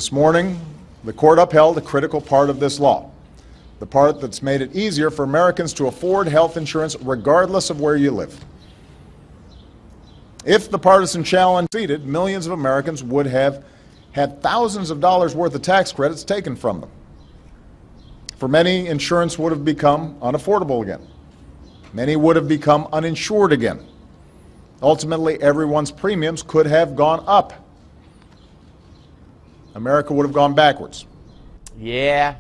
This morning, the court upheld a critical part of this law, the part that's made it easier for Americans to afford health insurance regardless of where you live. If the partisan challenge succeeded, millions of Americans would have had thousands of dollars worth of tax credits taken from them. For many, insurance would have become unaffordable again. Many would have become uninsured again. Ultimately, everyone's premiums could have gone up. America would have gone backwards. Yeah.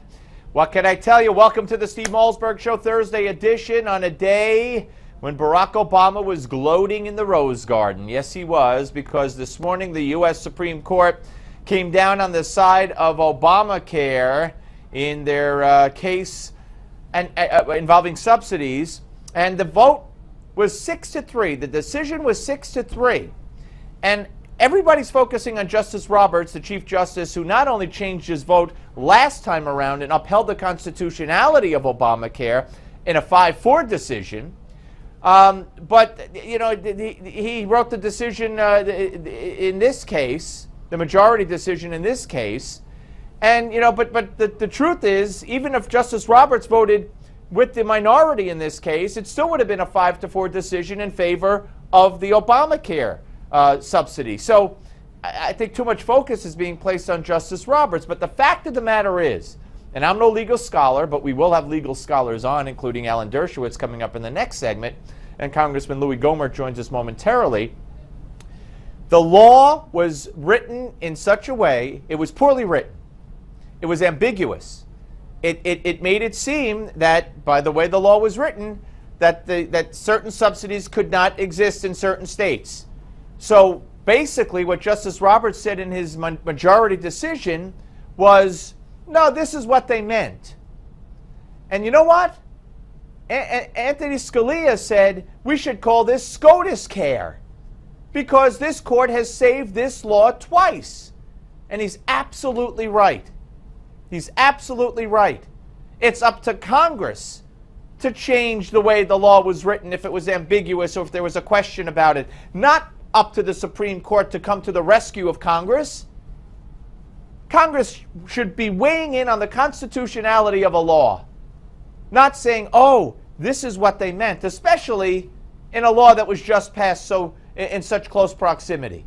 What can I tell you? Welcome to the Steve Malzberg Show Thursday edition on a day when Barack Obama was gloating in the Rose Garden. Yes, he was, because this morning the U.S. Supreme Court came down on the side of Obamacare in their case involving subsidies, and the vote was 6-3. The decision was 6-3. And everybody's focusing on Justice Roberts, the Chief Justice, who not only changed his vote last time around and upheld the constitutionality of Obamacare in a 5-4 decision, but, you know, he wrote the decision in this case, the majority decision in this case. And, you know, but the truth is, even if Justice Roberts voted with the minority in this case, it still would have been a 5-4 decision in favor of the Obamacare subsidy. So I think too much focus is being placed on Justice Roberts. But the fact of the matter is, and I'm no legal scholar, but we will have legal scholars on, including Alan Dershowitz coming up in the next segment, and Congressman Louie Gohmert joins us momentarily. The law was written in such a way, it was poorly written. It was ambiguous. It made it seem that, by the way the law was written, that certain subsidies could not exist in certain states. So basically what Justice Roberts said in his majority decision was, no, this is what they meant. And you know what? Anthony Scalia said we should call this SCOTUS care, because this court has saved this law twice. And he's absolutely right. He's absolutely right. It's up to Congress to change the way the law was written if it was ambiguous or if there was a question about it. Not up to the Supreme Court to come to the rescue of Congress. Congress should be weighing in on the constitutionality of a law, not saying, oh, this is what they meant, especially in a law that was just passed in such close proximity.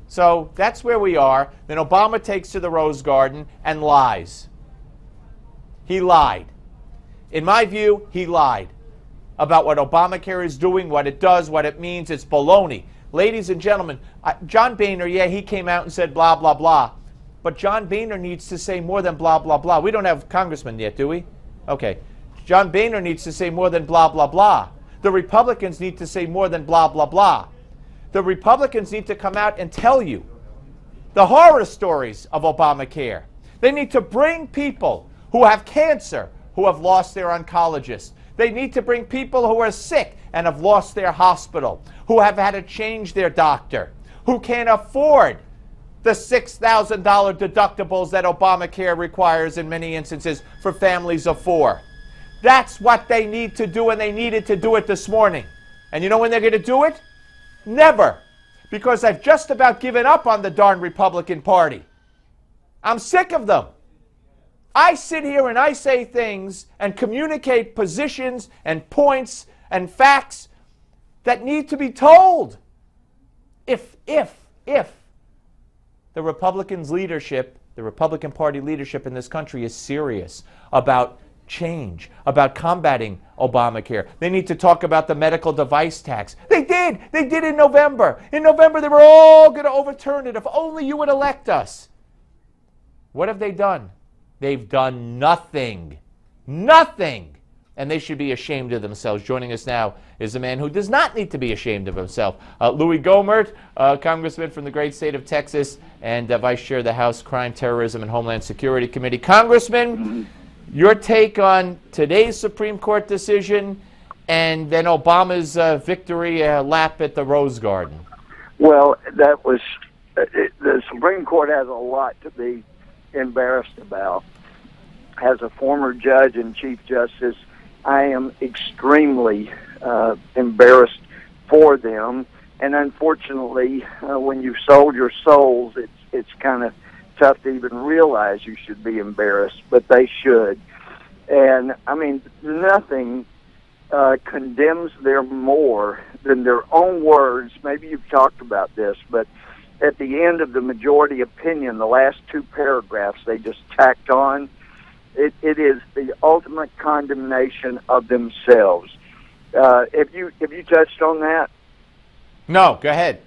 So that's where we are. Then Obama takes to the Rose Garden and lies. He lied. In my view, he lied about what Obamacare is doing, what it does, what it means. It's baloney. Ladies and gentlemen, John Boehner, yeah, he came out and said blah, blah, blah. But John Boehner needs to say more than blah, blah, blah. We don't have congressman yet, do we? Okay. John Boehner needs to say more than blah, blah, blah. The Republicans need to say more than blah, blah, blah. The Republicans need to come out and tell you the horror stories of Obamacare. They need to bring people who have cancer, who have lost their oncologist. They need to bring people who are sick and have lost their hospital, who have had to change their doctor, who can't afford the $6,000 deductibles that Obamacare requires in many instances for families of 4. That's what they need to do, and they needed to do it this morning. And you know when they're going to do it? Never. Because I've just about given up on the darn Republican Party. I'm sick of them. I sit here and I say things and communicate positions and points and facts that need to be told. If the Republicans' leadership, the Republican Party leadership in this country is serious about change, about combating Obamacare. They need to talk about the medical device tax. They did. They did in November. In November, they were all going to overturn it if only you would elect us. What have they done? They've done nothing. Nothing. And they should be ashamed of themselves. Joining us now is a man who does not need to be ashamed of himself. Louie Gohmert, Congressman from the great state of Texas and Vice Chair of the House Crime, Terrorism, and Homeland Security Committee. Congressman, your take on today's Supreme Court decision and then Obama's victory lap at the Rose Garden. Well, that was the Supreme Court has a lot to be embarrassed about. As a former judge and Chief Justice, I am extremely embarrassed for them. And unfortunately, when you've sold your souls, it's kind of tough to even realize you should be embarrassed, but they should. And, I mean, nothing condemns them more than their own words. Maybe you've talked about this, but at the end of the majority opinion, the last two paragraphs they just tacked on, it is the ultimate condemnation of themselves. Have you touched on that? No, go ahead.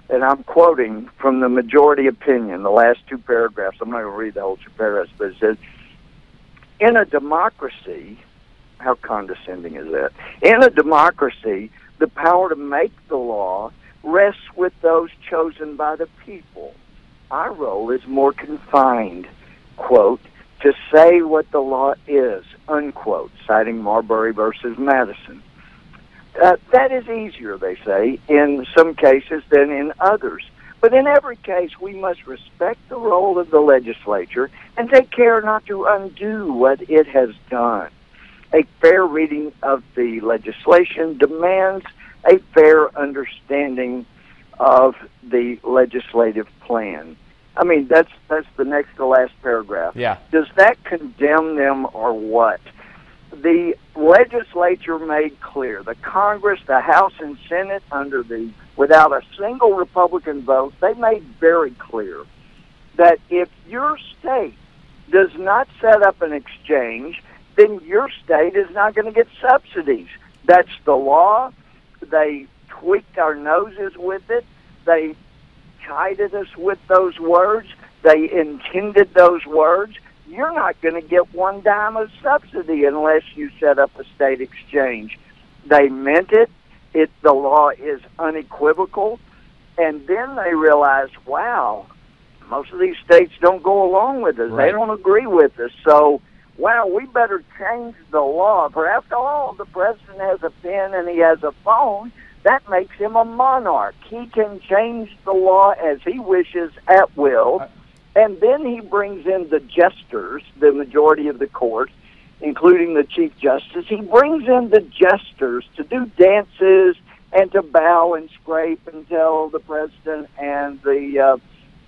And I'm quoting from the majority opinion, the last two paragraphs. I'm not going to read the whole two paragraphs, but it says, in a democracy, how condescending is that? In a democracy, the power to make the law rests with those chosen by the people. Our role is more confined, quote, to say what the law is, unquote, citing Marbury versus Madison. That is easier, they say, in some cases than in others. But in every case, we must respect the role of the legislature and take care not to undo what it has done. A fair reading of the legislation demands a fair understanding of the legislative plan. I mean, that's the next to last paragraph. Yeah. Does that condemn them or what? The legislature made clear, the Congress, the House and Senate, without a single Republican vote, they made very clear that if your state does not set up an exchange, then your state is not going to get subsidies. That's the law. They tweaked our noses with it. They chided us with those words. They intended those words. You're not going to get one dime of subsidy unless you set up a state exchange. They meant it. The law is unequivocal. And then they realized, wow, most of these states don't go along with us. Right. They don't agree with us. So, wow, we better change the law. For after all, the president has a pen and he has a phone. That makes him a monarch. He can change the law as he wishes at will. And then he brings in the jesters, the majority of the court, including the Chief Justice. He brings in the jesters to do dances and to bow and scrape and tell the president and the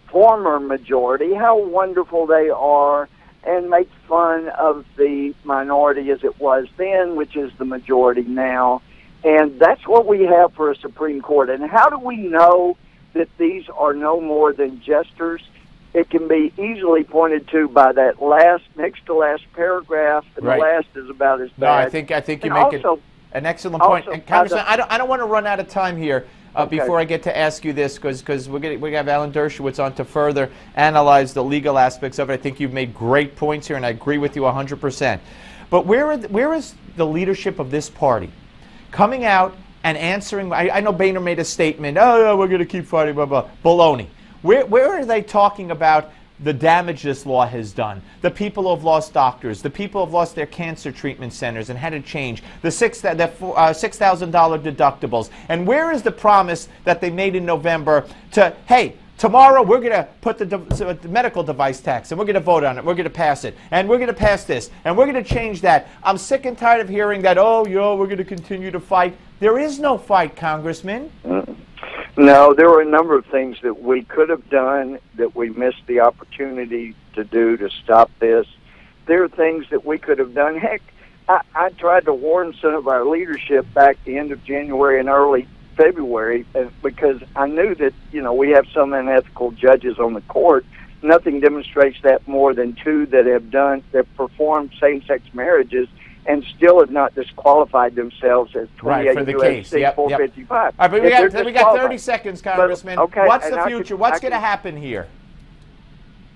former majority how wonderful they are and make fun of the minority as it was then, which is the majority now. And that's what we have for a Supreme Court. And how do we know that these are no more than jesters? It can be easily pointed to by that next to last paragraph, and right. The last is about as bad. No, I think you make an excellent point. And Congressman, I don't want to run out of time here before I get to ask you this, because we have Alan Dershowitz on to further analyze the legal aspects of it. I think you've made great points here, and I agree with you 100%. But where is the leadership of this party coming out and answering? I know Boehner made a statement, oh, we're going to keep fighting, blah, blah, baloney. Where are they talking about the damage this law has done? The people who have lost doctors, the people who have lost their cancer treatment centers and had to change, the $6,000 deductibles. And where is the promise that they made in November to, hey, tomorrow we're going to put the medical device tax and we're going to vote on it, we're going to pass it, and we're going to pass this, and we're going to change that. I'm sick and tired of hearing that, oh, we're going to continue to fight. There is no fight, Congressman. No, there were a number of things that we could have done that we missed the opportunity to do to stop this. There are things that we could have done. Heck, I tried to warn some of our leadership back the end of January and early February because I knew that, we have some unethical judges on the court. Nothing demonstrates that more than two that have performed same-sex marriages and still have not disqualified themselves as 28 U.S.C. 455. All right, but we got 30 seconds, Congressman. But, okay, what's the future? What's going to happen here?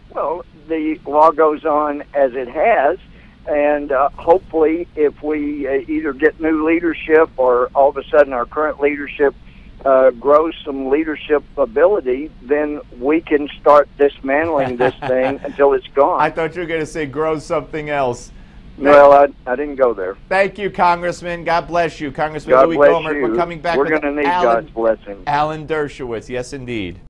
Well, the law goes on as it has, and hopefully if we either get new leadership or all of a sudden our current leadership grows some leadership ability, then we can start dismantling this thing until it's gone. I thought you were going to say grow something else. Well, I didn't go there. Thank you, Congressman. God bless you. Congressman Louie Gohmert. We're coming back with God's blessing. Alan Dershowitz. Yes, indeed.